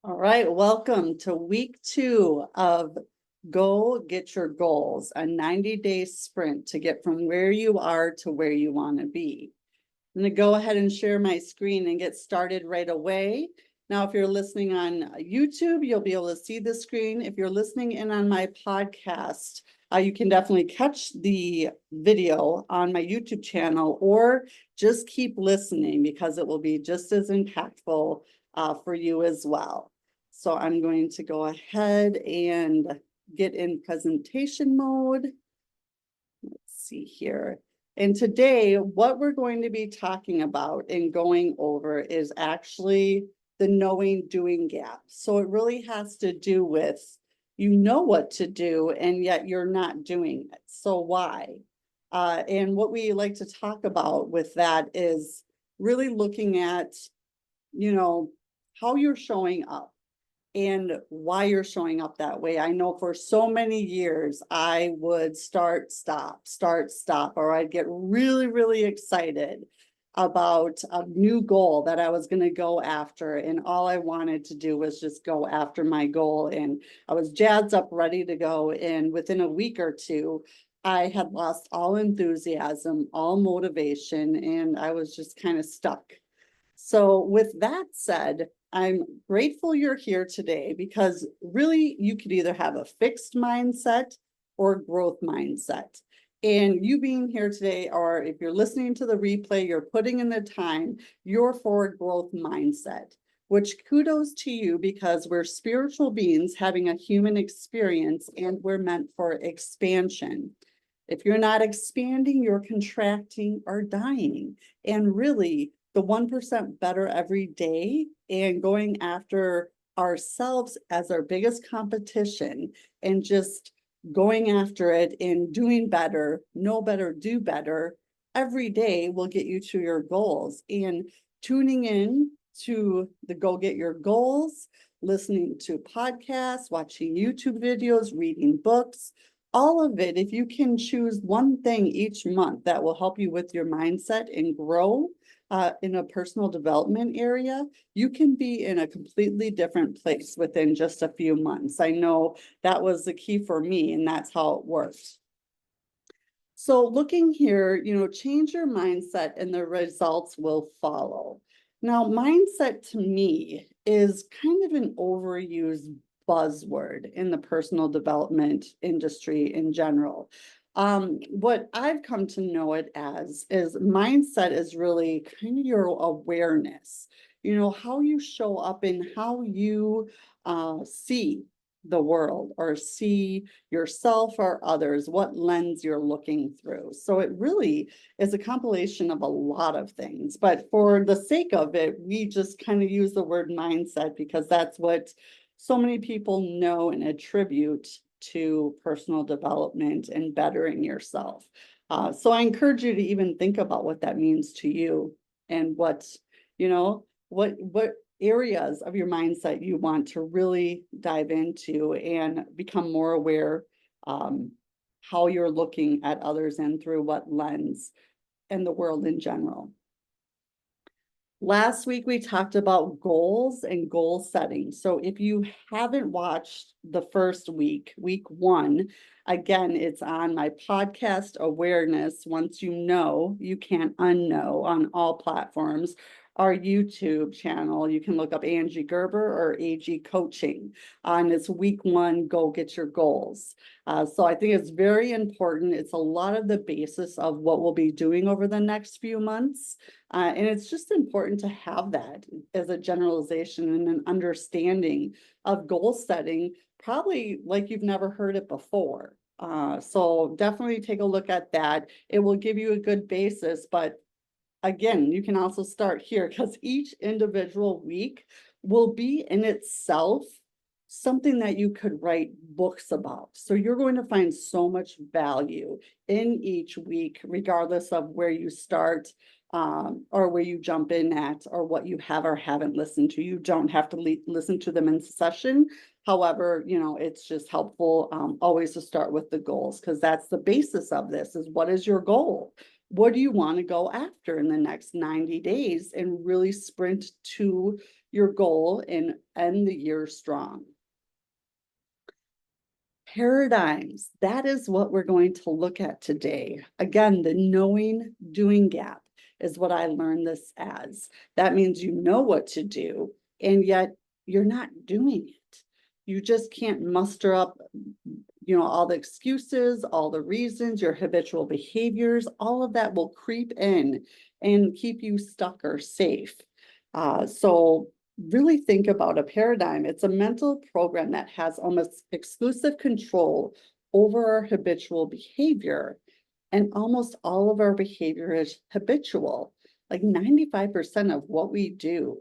All right, welcome to week 2 of Go Get Your Goals, a 90-day sprint to get from where you are to where you want to be. I'm going to go ahead and share my screen and get started right away. Now, if you're listening on YouTube, you'll be able to see the screen. If you're listening in on my podcast, you can definitely catch the video on my YouTube channel, or just keep listening because it will be just as impactful for you as well. So I'm going to go ahead and get in presentation mode. Let's see here. And today, what we're going to be talking about and going over is actually the knowing doing gap. So it really has to do with, you know what to do, and yet you're not doing it. So why? And what we like to talk about with that is really looking at, how you're showing up and why you're showing up that way. I know for so many years, I would start, stop, or I'd get really, really excited about a new goal that I was going to go after. And all I wanted to do was just go after my goal. And I was jazzed up, ready to go. And within a week or two, I had lost all enthusiasm, all motivation, and I was just kind of stuck. So with that said, I'm grateful you're here today because really you could either have a fixed mindset or growth mindset. And you being here today, or if you're listening to the replay, you're putting in the time, you're for a growth mindset, which kudos to you because we're spiritual beings having a human experience and we're meant for expansion. If you're not expanding, you're contracting or dying. And really, the 1% better every day and going after ourselves as our biggest competition and just going after it and doing better, know better, do better every day will get you to your goals. And tuning in to the Go Get Your Goals, listening to podcasts, watching YouTube videos, reading books, all of it, if you can choose one thing each month that will help you with your mindset and grow in a personal development area, you can be in a completely different place within just a few months. I know that was the key for me, and that's how it worked. So looking here, change your mindset and the results will follow. Now, mindset to me is kind of an overused buzzword in the personal development industry in general. What I've come to know it as is mindset is really kind of your awareness, how you show up and how you see the world or see yourself or others, what lens you're looking through. So it really is a compilation of a lot of things. But for the sake of it, we just kind of use the word mindset because that's what so many people know and attribute to personal development and bettering yourself. So I encourage you to even think about what that means to you and what areas of your mindset you want to really dive into and become more aware how you're looking at others and through what lens and the world in general. Last week, we talked about goals and goal setting. So if you haven't watched the first week, week 1, again, it's on my podcast Awareness. Once you know, you can't unknow on all platforms. Our YouTube channel, you can look up Angie Gerber or AG Coaching on its week 1, Go Get Your Goals. So I think it's very important. It's a lot of the basis of what we'll be doing over the next few months. And it's just important to have that as a generalization and an understanding of goal setting, probably like you've never heard it before. So definitely take a look at that. It will give you a good basis, but again, you can also start here because each individual week will be in itself something that you could write books about. So you're going to find so much value in each week, regardless of where you start or where you jump in at or what you have or haven't listened to. You don't have to listen to them in session. However, it's just helpful always to start with the goals because that's the basis of this is what is your goal? What do you want to go after in the next 90 days and really sprint to your goal and end the year strong? Paradigms, that is what we're going to look at today. Again, the knowing doing gap is what I learned this as. That means you know what to do, and yet you're not doing it. You just can't muster up, all the excuses, all the reasons, your habitual behaviors, all of that will creep in and keep you stuck or safe. So really think about a paradigm. It's a mental program that has almost exclusive control over our habitual behavior. And almost all of our behavior is habitual. Like 95% of what we do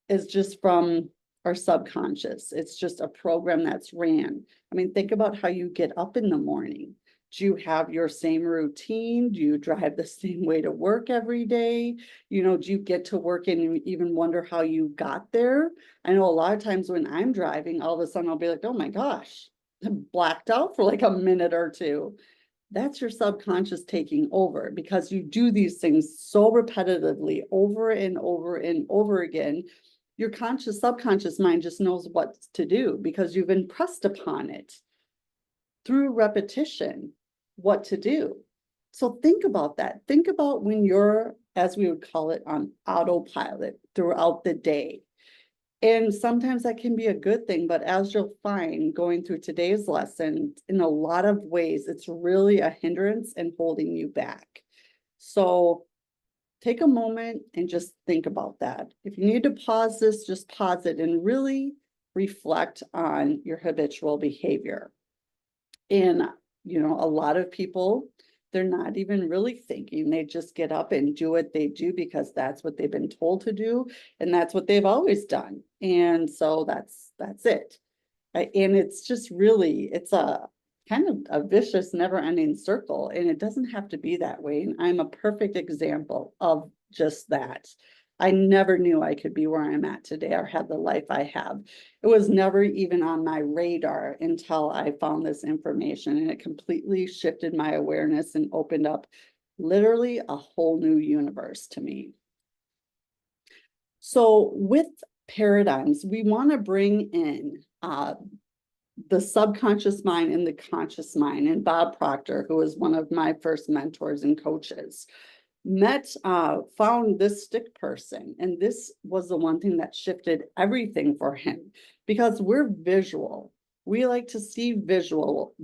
is just from our subconscious. It's just a program that's ran. I mean, think about how you get up in the morning. Do you have your same routine? Do you drive the same way to work every day? Do you get to work and even wonder how you got there? I know a lot of times when I'm driving, all of a sudden I'll be like, oh my gosh, I'm blacked out for like a minute or two. That's your subconscious taking over because you do these things so repetitively over and over and over again. Your subconscious mind just knows what to do because you've impressed upon it through repetition what to do. So think about that. Think about when you're, as we would call it, on autopilot throughout the day. And sometimes that can be a good thing, but as you'll find going through today's lesson, in a lot of ways, it's really a hindrance and holding you back. So take a moment and just think about that. If you need to pause this, just pause it and really reflect on your habitual behavior. And, a lot of people, they're not even really thinking. They just get up and do what they do because that's what they've been told to do. And that's what they've always done. And so that's it. And it's just really, it's a kind of a vicious, never-ending circle. And it doesn't have to be that way. And I'm a perfect example of just that. I never knew I could be where I'm at today or have the life I have. It was never even on my radar until I found this information, and it completely shifted my awareness and opened up literally a whole new universe to me. So with paradigms, we want to bring in the subconscious mind and the conscious mind. And Bob Proctor, who was one of my first mentors and coaches, found this stick person. And this was the one thing that shifted everything for him because we're visual. We like to see visual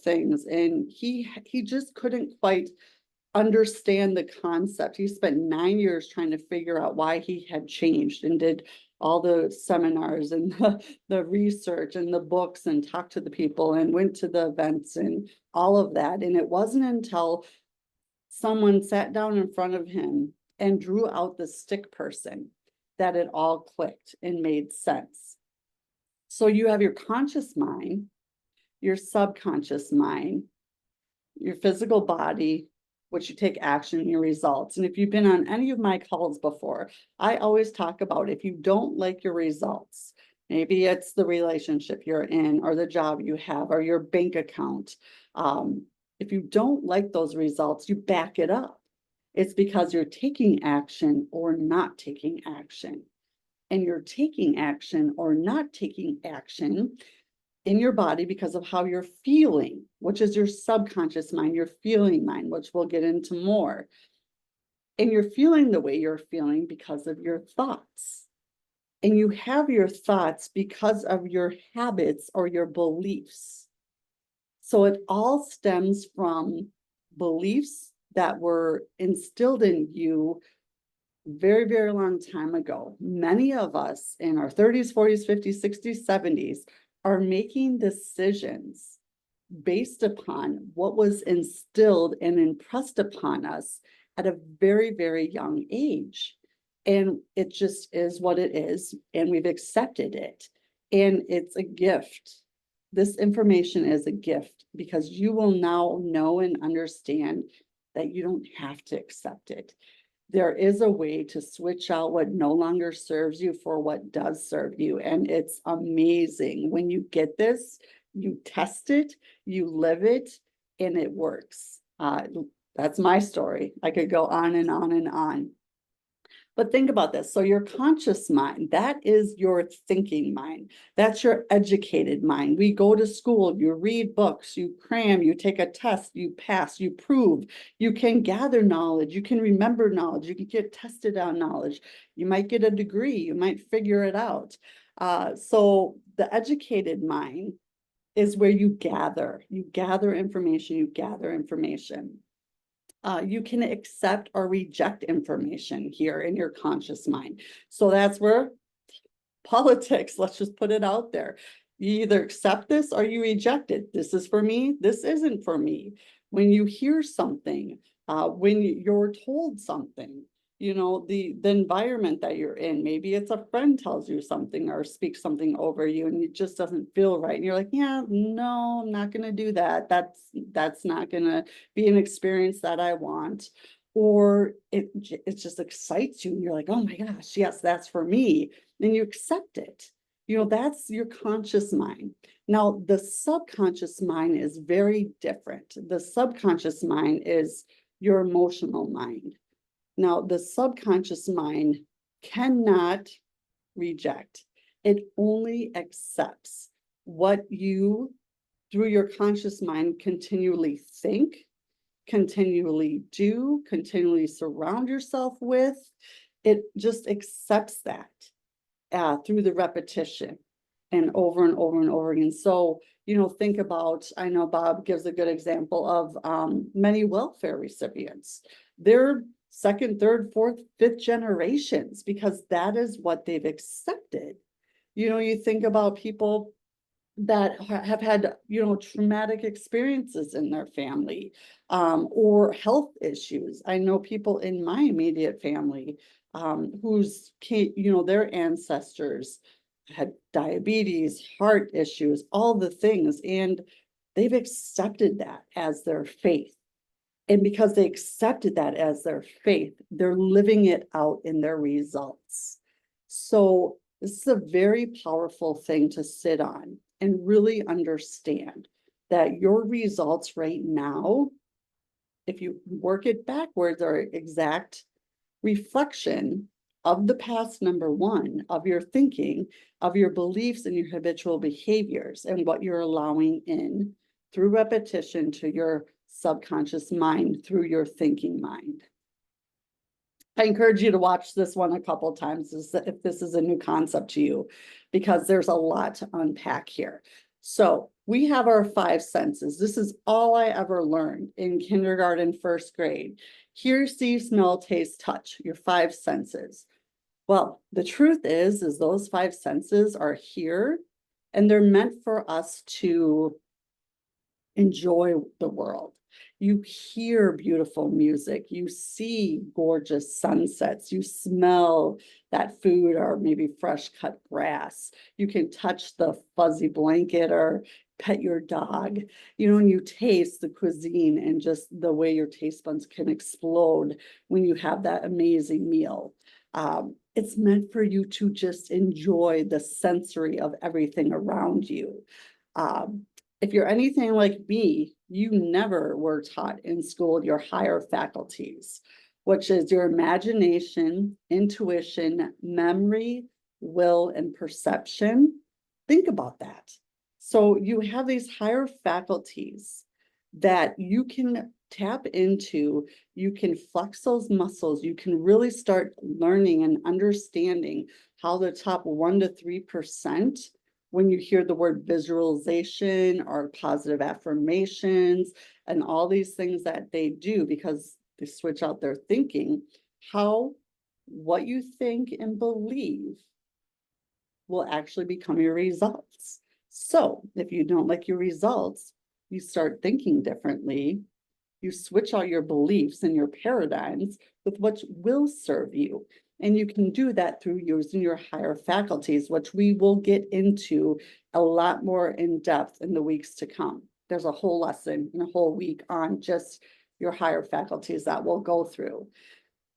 things. And he just couldn't quite understand the concept. He spent 9 years trying to figure out why he had changed and did all the seminars and the research and the books and talked to the people and went to the events and all of that. And it wasn't until someone sat down in front of him and drew out the stick person that it all clicked and made sense. So you have your conscious mind, your subconscious mind, your physical body, which you take action in your results. And if you've been on any of my calls before, I always talk about if you don't like your results, maybe it's the relationship you're in or the job you have or your bank account. If you don't like those results, you back it up. It's because you're taking action or not taking action. And you're taking action or not taking action in your body because of how you're feeling, which is your subconscious mind, your feeling mind, which we'll get into more. And you're feeling the way you're feeling because of your thoughts. And you have your thoughts because of your habits or your beliefs. So it all stems from beliefs that were instilled in you very, very long time ago. Many of us in our 30s, 40s, 50s, 60s, 70s are making decisions based upon what was instilled and impressed upon us at a very, very young age. And it just is what it is, and we've accepted it. And it's a gift. This information is a gift because you will now know and understand that you don't have to accept it. There is a way to switch out what no longer serves you for what does serve you. And it's amazing. When you get this, you test it, you live it, and it works. That's my story. I could go on and on and on. But think about this. So your conscious mind, that is your thinking mind. That's your educated mind. We go to school, you read books, you cram, you take a test, you pass, you prove. You can gather knowledge, you can remember knowledge, you can get tested on knowledge. You might get a degree, you might figure it out. So the educated mind is where you gather information, you gather information. You can accept or reject information here in your conscious mind. So that's where politics, let's just put it out there. You either accept this or you reject it. This is for me, this isn't for me. When you hear something, when you're told something, you know, the environment that you're in, maybe it's a friend tells you something or speaks something over you and it just doesn't feel right. And you're like, yeah, no, I'm not going to do that. That's not going to be an experience that I want. Or it just excites you and you're like, oh my gosh, yes, that's for me. And you accept it. You know, that's your conscious mind. Now, the subconscious mind is very different. The subconscious mind is your emotional mind. Now, the subconscious mind cannot reject. It only accepts what you, through your conscious mind, continually think, continually do, continually surround yourself with. It just accepts that through the repetition and over and over and over again. So, you know, think about, I know Bob gives a good example of many welfare recipients. They're second, third, fourth, fifth generations because that is what they've accepted. You know, you think about people that have had, you know, traumatic experiences in their family or health issues. I know people in my immediate family whose, you know, their ancestors had diabetes, heart issues, all the things, and they've accepted that as their faith. And because they accepted that as their faith, they're living it out in their results. So this is a very powerful thing to sit on and really understand that your results right now, if you work it backwards, are exact reflection of the past, number one, of your thinking, of your beliefs and your habitual behaviors and what you're allowing in through repetition to your subconscious mind through your thinking mind. I encourage you to watch this one a couple times if this is a new concept to you, because there's a lot to unpack here. So we have our 5 senses. This is all I ever learned in kindergarten, first grade. Hear, see, smell, taste, touch, your 5 senses. Well, the truth is those 5 senses are here and they're meant for us to enjoy the world. You hear beautiful music, you see gorgeous sunsets, you smell that food or maybe fresh cut grass. You can touch the fuzzy blanket or pet your dog, you know, and you taste the cuisine and just the way your taste buds can explode when you have that amazing meal. It's meant for you to just enjoy the sensory of everything around you. If you're anything like me, you never were taught in school your higher faculties, which is your imagination, intuition, memory, will, and perception. Think about that. So you have these higher faculties that you can tap into, you can flex those muscles, you can really start learning and understanding how the top 1 to 3%, when you hear the word visualization or positive affirmations and all these things that they do because they switch out their thinking, how what you think and believe will actually become your results. So if you don't like your results, you start thinking differently. You switch out your beliefs and your paradigms with what will serve you. And you can do that through using your higher faculties, which we will get into a lot more in depth in the weeks to come. There's a whole lesson and a whole week on just your higher faculties that we'll go through.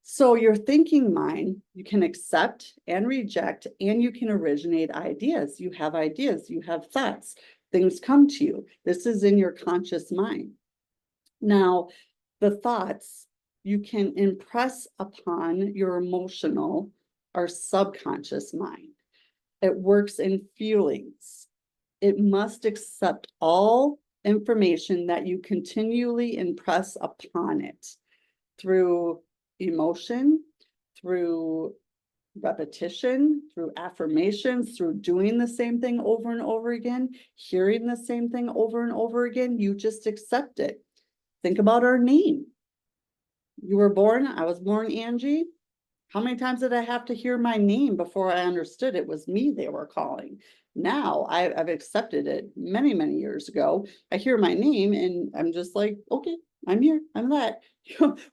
So your thinking mind, you can accept and reject, and you can originate ideas. You have ideas, you have thoughts, things come to you. This is in your conscious mind. Now, the thoughts you can impress upon your emotional or subconscious mind. It works in feelings. It must accept all information that you continually impress upon it through emotion, through repetition, through affirmations, through doing the same thing over and over again, hearing the same thing over and over again. You just accept it. Think about our name. You were born, I was born Angie. How many times did I have to hear my name before I understood it was me they were calling? Now I've accepted it many, many years ago. I hear my name and I'm just like, okay, I'm here, I'm that.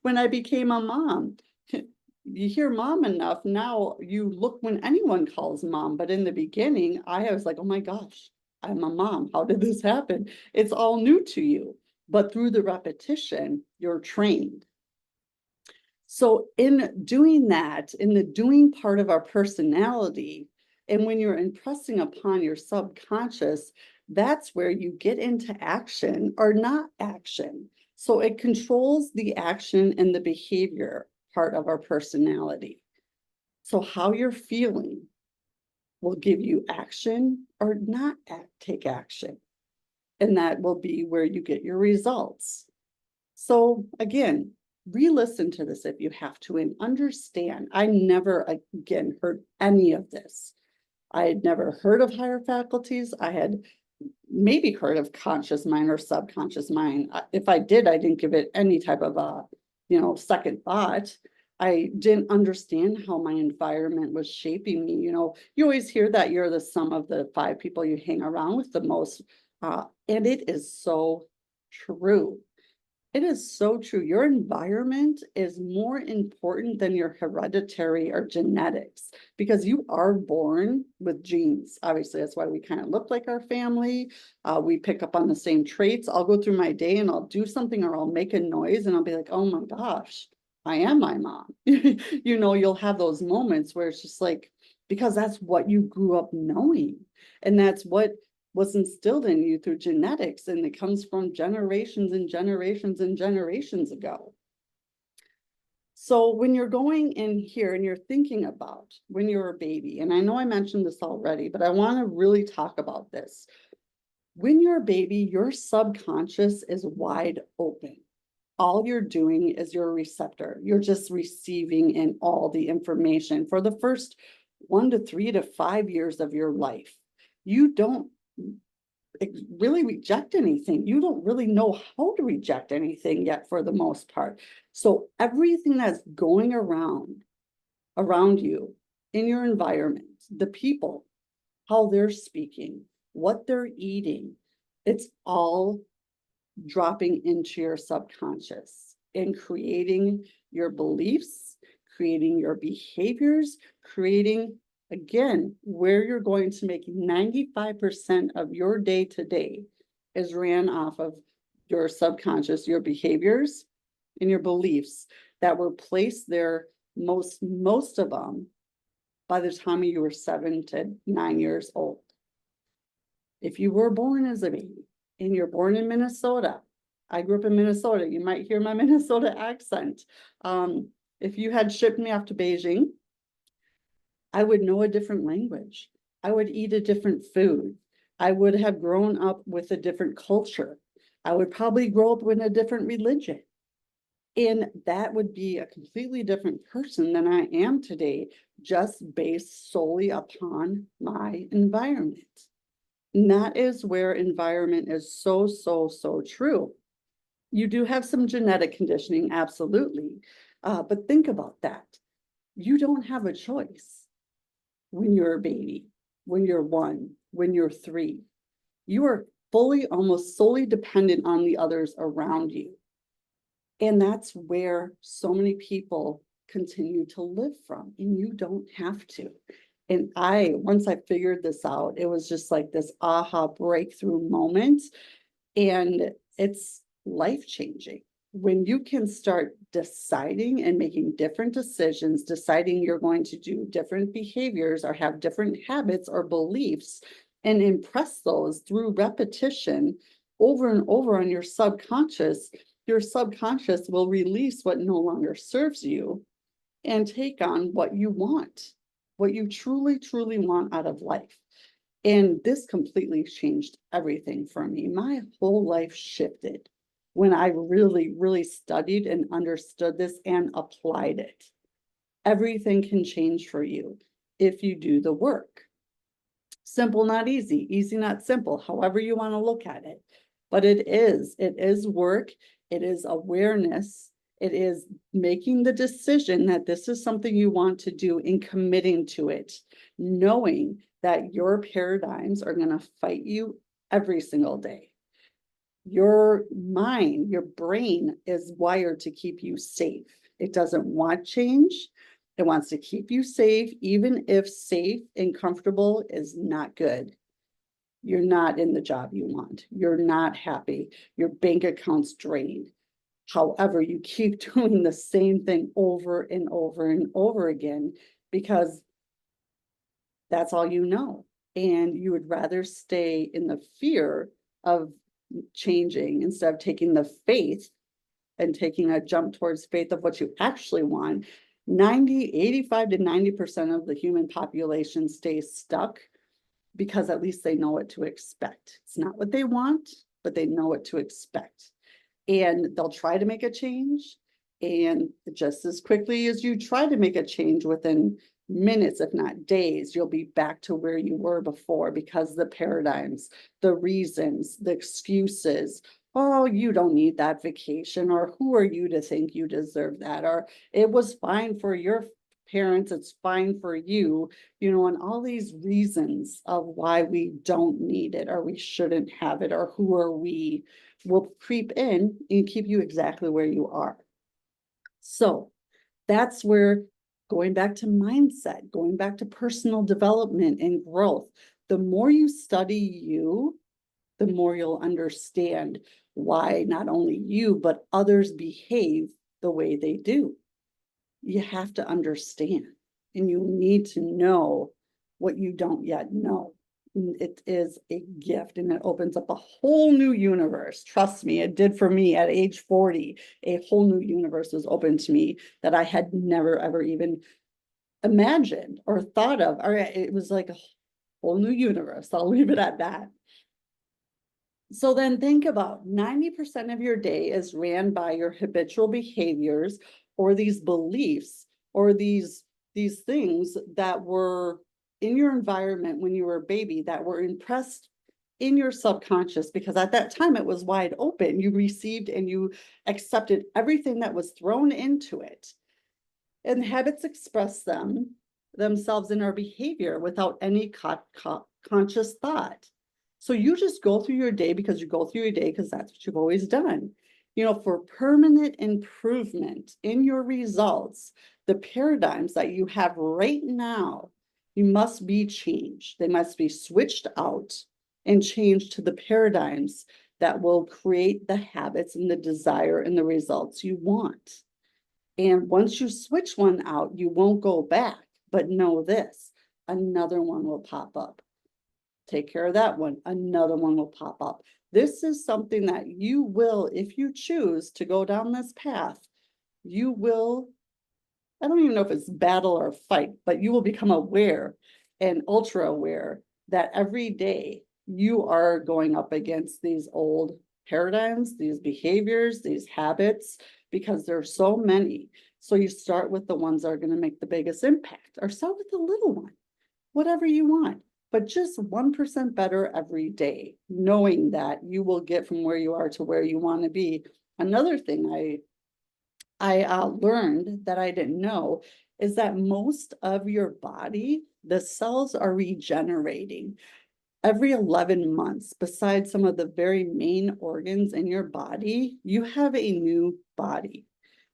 When I became a mom, you hear mom enough, now you look when anyone calls mom. But in the beginning, I was like, oh my gosh, I'm a mom. How did this happen? It's all new to you. But through the repetition, you're trained. So in doing that, in the doing part of our personality, and when you're impressing upon your subconscious, that's where you get into action or not action. So it controls the action and the behavior part of our personality. So how you're feeling will give you action or not take action. And that will be where you get your results. So again, re-listen to this if you have to and understand. I never again heard any of this. I had never heard of higher faculties. I had maybe heard of conscious mind or subconscious mind. If I did, I didn't give it any type of a, second thought. I didn't understand how my environment was shaping me. You always hear that you're the sum of the 5 people you hang around with the most. And it is so true. It is so true. Your environment is more important than your hereditary or genetics because you are born with genes. Obviously, that's why we kind of look like our family. We pick up on the same traits. I'll go through my day and I'll do something or I'll make a noise and I'll be like, oh my gosh, I am my mom. You'll have those moments where it's just like, because that's what you grew up knowing. And that's what was instilled in you through genetics, and it comes from generations and generations and generations ago. So when you're going in here and you're thinking about when you're a baby, and I know I mentioned this already, but I want to really talk about this. When you're a baby, your subconscious is wide open. All you're doing is you're a receptor. You're just receiving in all the information for the first 1 to 3 to 5 years of your life. You don't really reject anything. You don't really know how to reject anything yet for the most part. So everything that's going around you in your environment, the people, how they're speaking, what they're eating, it's all dropping into your subconscious and creating your beliefs, creating your behaviors, creating, again, where you're going to make 95% of your day to day is ran off of your subconscious, your behaviors and your beliefs that were placed there, most of them by the time you were 7 to 9 years old. If you were born as a baby and you're born in Minnesota, I grew up in Minnesota, you might hear my Minnesota accent. If you had shipped me off to Beijing, I would know a different language. I would eat a different food. I would have grown up with a different culture. I would probably grow up with a different religion. And that would be a completely different person than I am today, just based solely upon my environment. And that is where environment is so, so, so true. You do have some genetic conditioning, absolutely. But think about that. You don't have a choice when you're a baby, when you're 1, when you're 3. You are fully, almost solely dependent on the others around you. And that's where so many people continue to live from, and you don't have to. And once I figured this out, it was just like this aha breakthrough moment, and it's life-changing. When you can start deciding and making different decisions, deciding you're going to do different behaviors or have different habits or beliefs and impress those through repetition over and over on your subconscious, your subconscious will release what no longer serves you and take on what you want, what you truly, truly want out of life. And this completely changed everything for me. My whole life shifted when I really, really studied and understood this and applied it. Everything can change for you if you do the work. Simple, not easy, easy, not simple, however you want to look at it. But it is work, it is awareness, it is making the decision that this is something you want to do and committing to it, knowing that your paradigms are going to fight you every single day. Your mind, your brain is wired to keep you safe. It doesn't want change. It wants to keep you safe, even if safe and comfortable is not good. You're not in the job you want. You're not happy. Your bank account's drained. However, you keep doing the same thing over and over and over again because that's all you know. And you would rather stay in the fear of changing instead of taking the faith and taking a jump towards faith of what you actually want. 85 to 90% of the human population stays stuck because at least they know what to expect. It's not what they want, but they know what to expect. And they'll try to make a change. And just as quickly as you try to make a change, within minutes, if not days, you'll be back to where you were before because the paradigms, the reasons, the excuses, oh, you don't need that vacation, or who are you to think you deserve that, or it was fine for your parents, it's fine for you, and all these reasons of why we don't need it or we shouldn't have it or who are we will creep in and keep you exactly where you are. So that's where, going back to mindset, going back to personal development and growth, the more you study you, the more you'll understand why not only you, but others behave the way they do. You have to understand, and you need to know what you don't yet know. It is a gift, and it opens up a whole new universe. Trust me, it did for me at age 40. A whole new universe was open to me that I had never, ever even imagined or thought of. Or it was like a whole new universe. I'll leave it at that. So then think about 90% of your day is ran by your habitual behaviors or these beliefs or these things that were in your environment when you were a baby that were impressed in your subconscious, because at that time it was wide open. You received and you accepted everything that was thrown into it. And habits express themselves in our behavior without any conscious thought. So you just go through your day because you go through your day because that's what you've always done. For permanent improvement in your results, the paradigms that you have right now, you must be changed. They must be switched out and changed to the paradigms that will create the habits and the desire and the results you want. And once you switch one out, you won't go back. But know this, another one will pop up. Take care of that one, another one will pop up. This is something that you will, if you choose to go down this path, you will, I don't even know if it's battle or fight, but you will become aware and ultra aware that every day you are going up against these old paradigms, these behaviors, these habits, because there are so many. So you start with the ones that are going to make the biggest impact, or start with the little one, whatever you want. But just 1% better every day, knowing that you will get from where you are to where you want to be. Another thing I learned that I didn't know is that most of your body, the cells are regenerating every 11 months. Besides some of the very main organs in your body, you have a new body.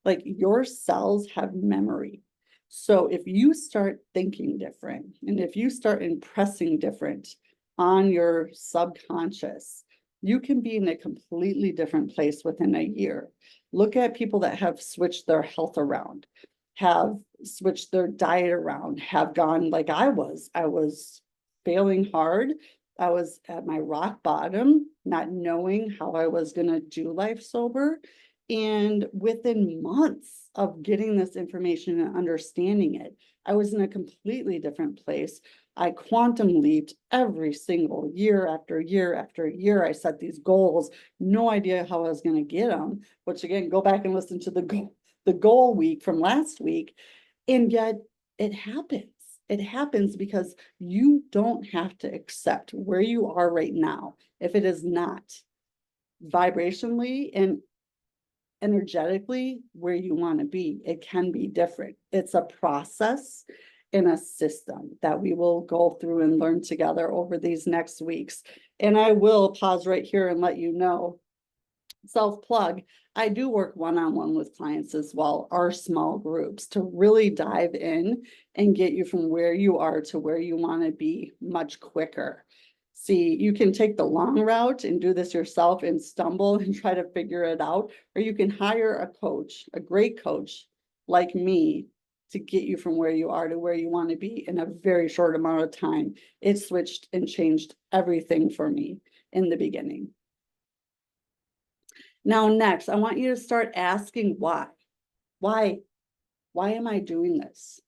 Like, your cells have memory. So if you start thinking different, and if you start impressing different on your subconscious, you can be in a completely different place within a year. Look at people that have switched their health around, have switched their diet around, have gone like I was failing hard. I was at my rock bottom, not knowing how I was going to do life sober. And within months of getting this information and understanding it, I was in a completely different place. I quantum leaped every single year after year after year. I set these goals, no idea how I was going to get them, which again, go back and listen to the goal week from last week. And yet it happens. It happens because you don't have to accept where you are right now if it is not vibrationally and energetically where you want to be. It can be different. It's a process in a system that we will go through and learn together over these next weeks. And I will pause right here and let you know, self-plug, I do work one-on-one with clients as well, our small groups, to really dive in and get you from where you are to where you want to be much quicker. See, you can take the long route and do this yourself and stumble and try to figure it out, or you can hire a coach, a great coach like me, to get you from where you are to where you want to be in a very short amount of time. It switched and changed everything for me in the beginning. Now, next, I want you to start asking why. Why am I doing this?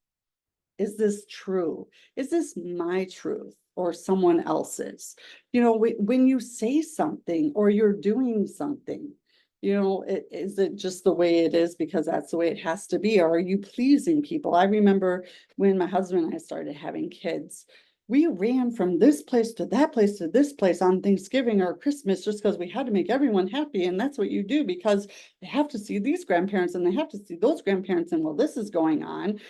Is this true? Is this my truth or someone else's? You know, when you say something or you're doing something, you know, is it just the way it is because that's the way it has to be? Or are you pleasing people? I remember when my husband and I started having kids, we ran from this place to that place to this place on Thanksgiving or Christmas just because we had to make everyone happy. And that's what you do because they have to see these grandparents and they have to see those grandparents. And well, this is going on.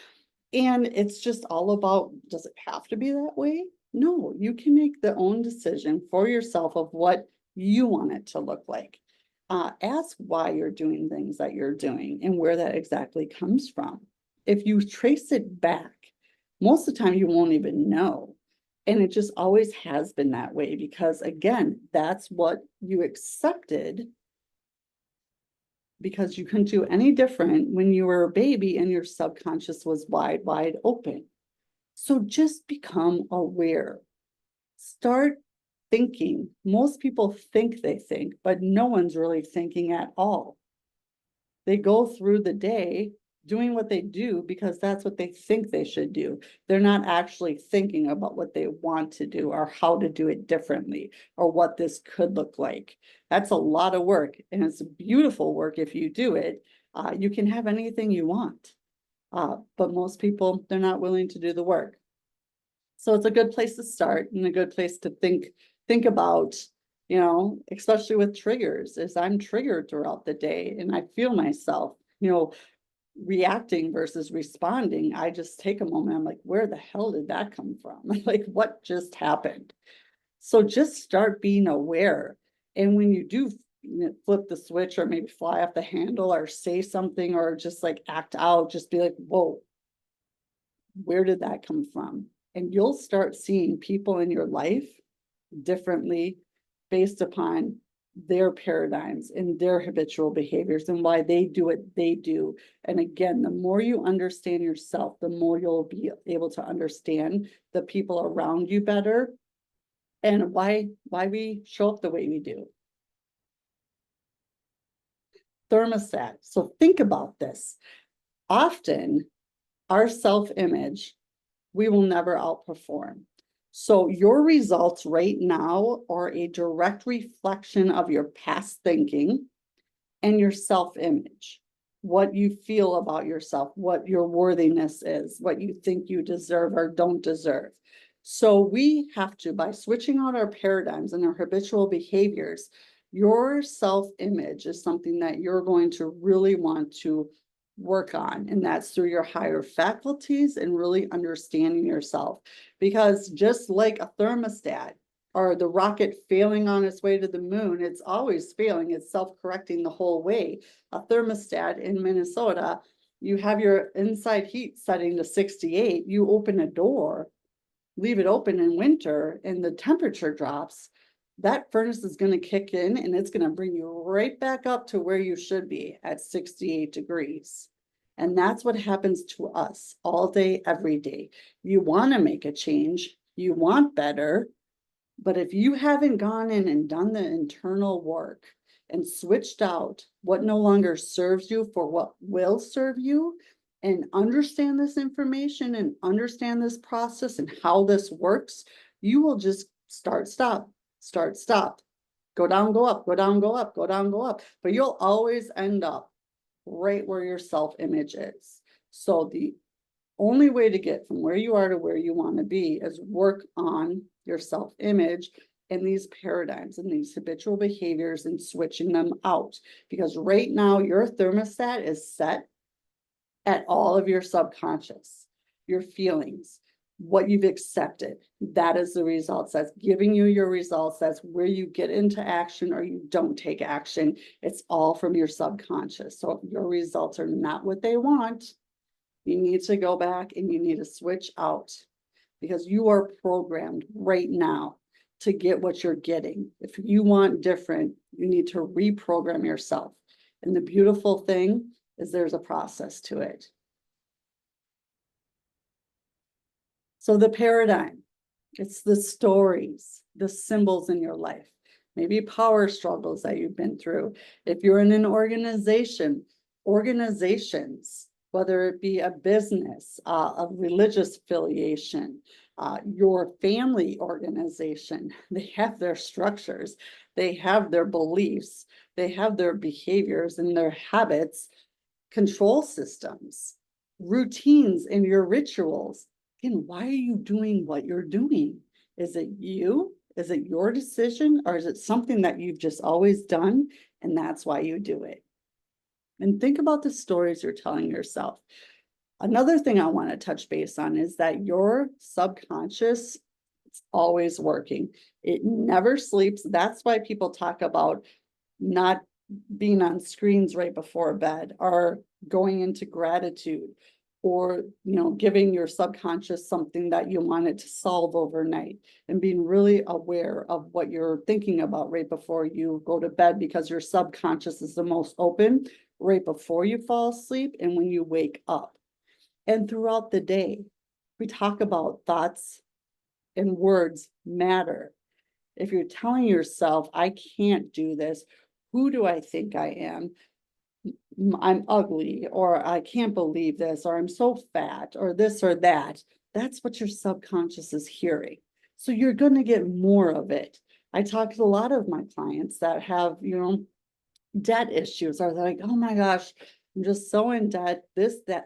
And it's just all about, does it have to be that way? No, you can make the own decision for yourself of what you want it to look like. Ask why you're doing things that you're doing and where that exactly comes from. If you trace it back, most of the time you won't even know. And it just always has been that way because, again, that's what you accepted because you couldn't do any different when you were a baby and your subconscious was wide, wide open. So just become aware. Start thinking. Most people think they think, but no one's really thinking at all. They go through the day doing what they do because that's what they think they should do. They're not actually thinking about what they want to do or how to do it differently or what this could look like. That's a lot of work and it's beautiful work if you do it. You can have anything you want, but most people, they're not willing to do the work. So it's a good place to start and a good place to think about, you know, especially with triggers, as I'm triggered throughout the day and I feel myself, you know, reacting versus responding. I just take a moment. I'm like, where the hell did that come from? Like, what just happened? So just start being aware. And when you do flip the switch or maybe fly off the handle or say something or just like act out, just be like, whoa, where did that come from? And you'll start seeing people in your life differently based upon their paradigms and their habitual behaviors and why they do what they do. And again, the more you understand yourself, the more you'll be able to understand the people around you better and why we show up the way we do. Thermostat. So think about this. Often our self-image, we will never outperform. So your results right now are a direct reflection of your past thinking and your self-image, what you feel about yourself, what your worthiness is, what you think you deserve or don't deserve. So we have to, by switching out our paradigms and our habitual behaviors, your self-image is something that you're going to really want to work on, and that's through your higher faculties and really understanding yourself. Because just like a thermostat or the rocket failing on its way to the moon, it's always failing, it's self-correcting the whole way. A thermostat in Minnesota, you have your inside heat setting to 68, you open a door, leave it open in winter and the temperature drops, that furnace is going to kick in and it's going to bring you right back up to where you should be at 68 degrees. And that's what happens to us all day, every day. You want to make a change, you want better, but if you haven't gone in and done the internal work, and switched out what no longer serves you for what will serve you, and understand this information and understand this process and how this works, you will just start, stop, go down, go up, go down, go up, go down, go up. But you'll always end up right where your self-image is. So the only way to get from where you are to where you want to be is work on your self-image and these paradigms and these habitual behaviors and switching them out. Because right now your thermostat is set at all of your subconscious, your feelings, what you've accepted. That is the results. That's giving you your results. That's where you get into action or you don't take action. It's all from your subconscious. So if your results are not what they want, you need to go back and you need to switch out, because you are programmed right now to get what you're getting. If you want different, you need to reprogram yourself. And the beautiful thing is there's a process to it. So the paradigm, it's the stories, the symbols in your life, maybe power struggles that you've been through. If you're in an organization, organizations, whether it be a business, a religious affiliation, your family organization, they have their structures, they have their beliefs, they have their behaviors and their habits, control systems, routines, and your rituals. Again, why are you doing what you're doing? Is it you? Is it your decision? Or is it something that you've just always done and that's why you do it? And think about the stories you're telling yourself. Another thing I want to touch base on is that your subconscious, it's always working. It never sleeps. That's why people talk about not being on screens right before bed, or going into gratitude, or giving your subconscious something that you want it to solve overnight, and being really aware of what you're thinking about right before you go to bed, because your subconscious is the most open right before you fall asleep and when you wake up. And throughout the day, we talk about thoughts and words matter. If you're telling yourself, I can't do this, who do I think I am? I'm ugly, or I can't believe this, or I'm so fat, or this or that. That's what your subconscious is hearing. So you're going to get more of it. I talk to a lot of my clients that have, debt issues, or they're like, oh my gosh, I'm just so in debt, this, that,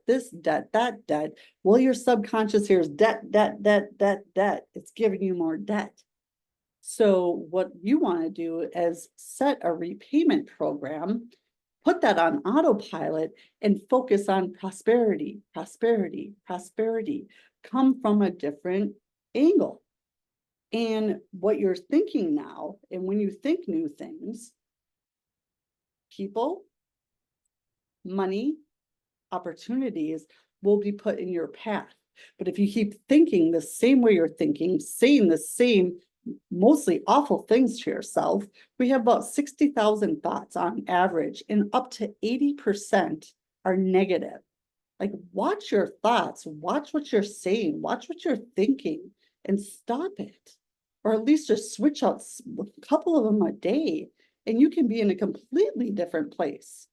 this, debt, that debt. Well, your subconscious hears debt, debt, debt, debt, debt. It's giving you more debt. So what you want to do is set a repayment program, put that on autopilot, and focus on prosperity, prosperity, prosperity. Come from a different angle. And what you're thinking now, and when you think new things, people, money, opportunities will be put in your path. But if you keep thinking the same way you're thinking, saying the same mostly awful things to yourself, we have about 60,000 thoughts on average, and up to 80% are negative. Like, watch your thoughts, watch what you're saying, watch what you're thinking, and stop it. Or at least just switch out a couple of them a day, and you can be in a completely different place.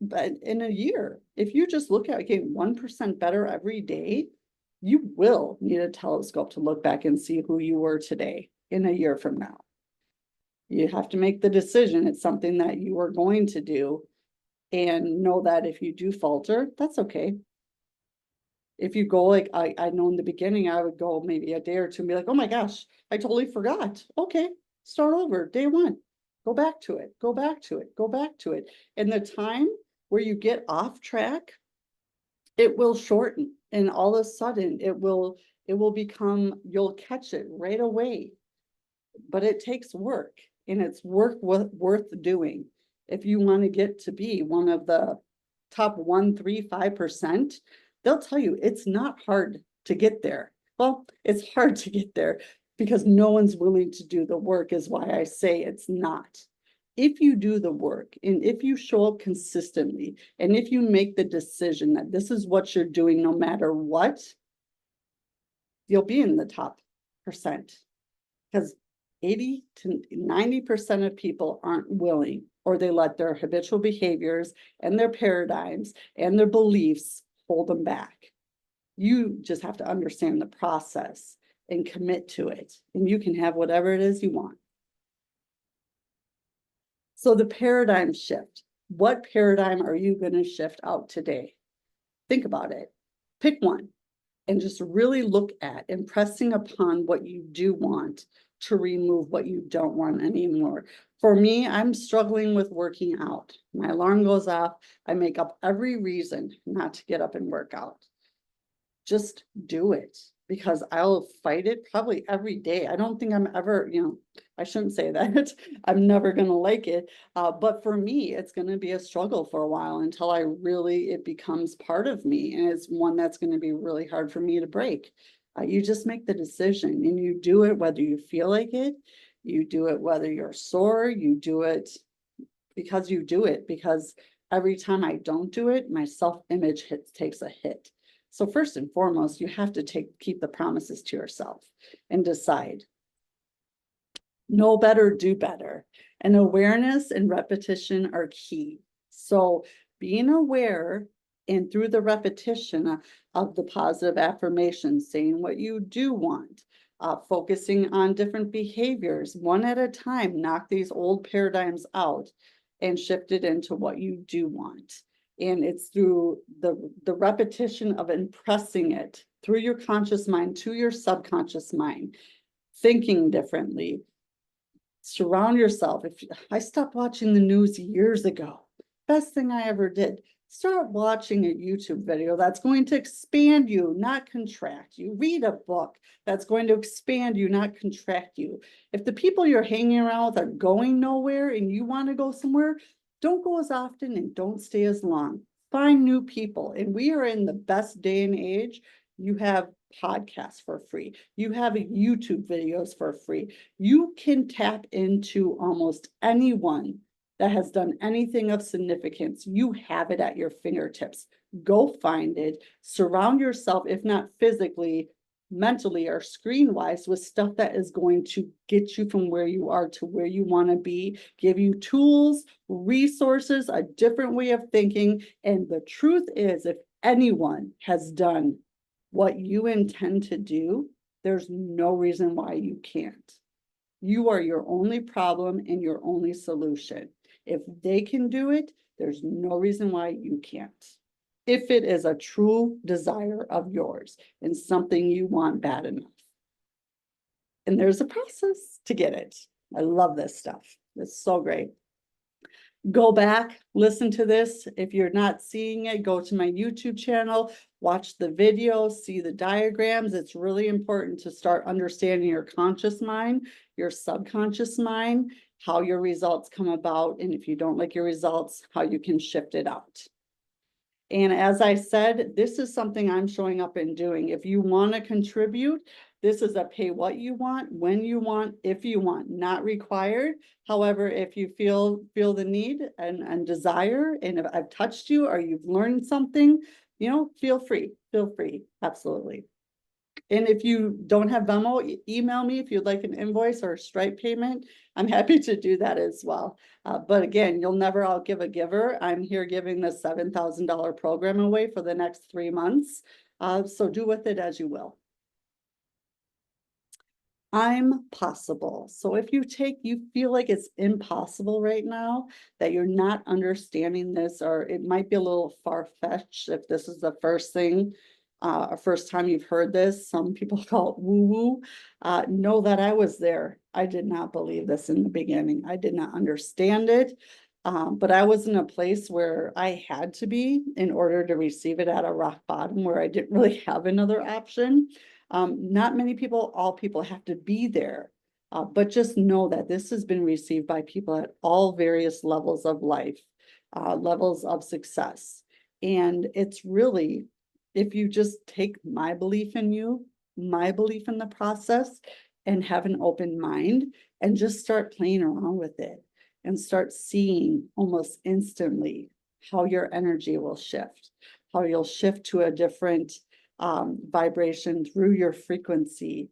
But in a year, if you just look at getting 1% better every day, you will need a telescope to look back and see who you were today in a year from now. You have to make the decision. It's something that you are going to do, and know that if you do falter, that's okay. If you go, like I know in the beginning, I would go maybe a day or two and be like, oh my gosh, I totally forgot. Okay, start over, day one, go back to it, go back to it, go back to it. And the time where you get off track, it will shorten, and all of a sudden it will become, you'll catch it right away. But it takes work, and it's work worth doing. If you want to get to be one of the top 1, 3, 5%, they'll tell you it's not hard to get there. Well, it's hard to get there because no one's willing to do the work, is why I say it's not. If you do the work, and if you show up consistently, and if you make the decision that this is what you're doing no matter what, you'll be in the top percent. Because 80 to 90% of people aren't willing, or they let their habitual behaviors and their paradigms and their beliefs hold them back. You just have to understand the process and commit to it, and you can have whatever it is you want. So the paradigm shift. What paradigm are you going to shift out today? Think about it. Pick one and just really look at impressing upon what you do want to remove what you don't want anymore. For me, I'm struggling with working out. My alarm goes off. I make up every reason not to get up and work out. Just do it, because I'll fight it probably every day. I don't think I'm ever, I shouldn't say that. I'm never going to like it. But for me, it's going to be a struggle for a while until it becomes part of me. And it's one that's going to be really hard for me to break. You just make the decision and you do it whether you feel like it. You do it whether you're sore. You do it because every time I don't do it, my self-image takes a hit. So first and foremost, you have to keep the promises to yourself and decide. Know better, do better. And awareness and repetition are key. So being aware and through the repetition of the positive affirmations, saying what you do want, focusing on different behaviors, one at a time, knock these old paradigms out and shift it into what you do want. And it's through the repetition of impressing it through your conscious mind to your subconscious mind, thinking differently. Surround yourself. I stopped watching the news years ago. Best thing I ever did. Start watching a YouTube video that's going to expand you, not contract you. Read a book that's going to expand you, not contract you. If the people you're hanging around with are going nowhere and you want to go somewhere, don't go as often and don't stay as long. Find new people. And we are in the best day and age. You have podcasts for free. You have YouTube videos for free. You can tap into almost anyone that has done anything of significance. You have it at your fingertips. Go find it. Surround yourself, if not physically, mentally, or screen-wise, with stuff that is going to get you from where you are to where you want to be, give you tools, resources, a different way of thinking. And the truth is, if anyone has done what you intend to do, there's no reason why you can't. You are your only problem and your only solution. If they can do it, there's no reason why you can't. If it is a true desire of yours and something you want bad enough. And there's a process to get it. I love this stuff. It's so great. Go back, listen to this. If you're not seeing it, go to my YouTube channel, watch the video, see the diagrams. It's really important to start understanding your conscious mind, your subconscious mind, how your results come about, and if you don't like your results, how you can shift it out. And as I said, this is something I'm showing up and doing. If you want to contribute, this is a pay what you want, when you want, if you want, not required. However, if you feel the need and desire, and if I've touched you or you've learned something, feel free, absolutely. And if you don't have Venmo, email me if you'd like an invoice or a Stripe payment. I'm happy to do that as well. But again, you'll never outgive a giver. I'm here giving the $7,000 program away for the next 3 months. So do with it as you will. I'm possible. So if you feel like it's impossible right now, that you're not understanding this, or it might be a little far-fetched if this is the first time you've heard this. Some people call it woo-woo. Know that I was there. I did not believe this in the beginning. I did not understand it. But I was in a place where I had to be in order to receive it at a rock bottom where I didn't really have another option. Not many people, all people have to be there. But just know that this has been received by people at all various levels of life, levels of success. And it's really, if you just take my belief in you, my belief in the process, and have an open mind and just start playing around with it and start seeing almost instantly how your energy will shift, how you'll shift to a different vibration through your frequency.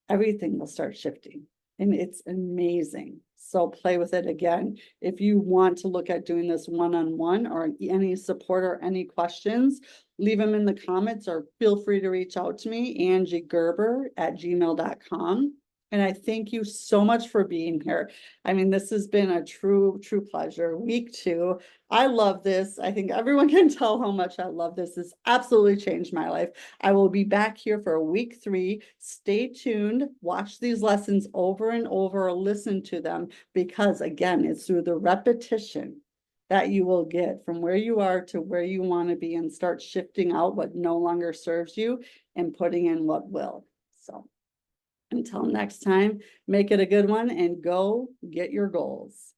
Everything will start shifting. and it's amazing. So play with it again. If you want to look at doing this one-on-one or any support or any questions, leave them in the comments or feel free to reach out to me, angiegerber@gmail.com. And I thank you so much for being here. I mean, this has been a true pleasure. Week 2. I love this. I think everyone can tell how much I love this. This absolutely changed my life. I will be back here for week 3. Stay tuned. Watch these lessons over and over, or listen to them, because again, it's through the repetition that you will get from where you are to where you want to be, and start shifting out what no longer serves you and putting in what will. So until next time, make it a good one and go get your goals.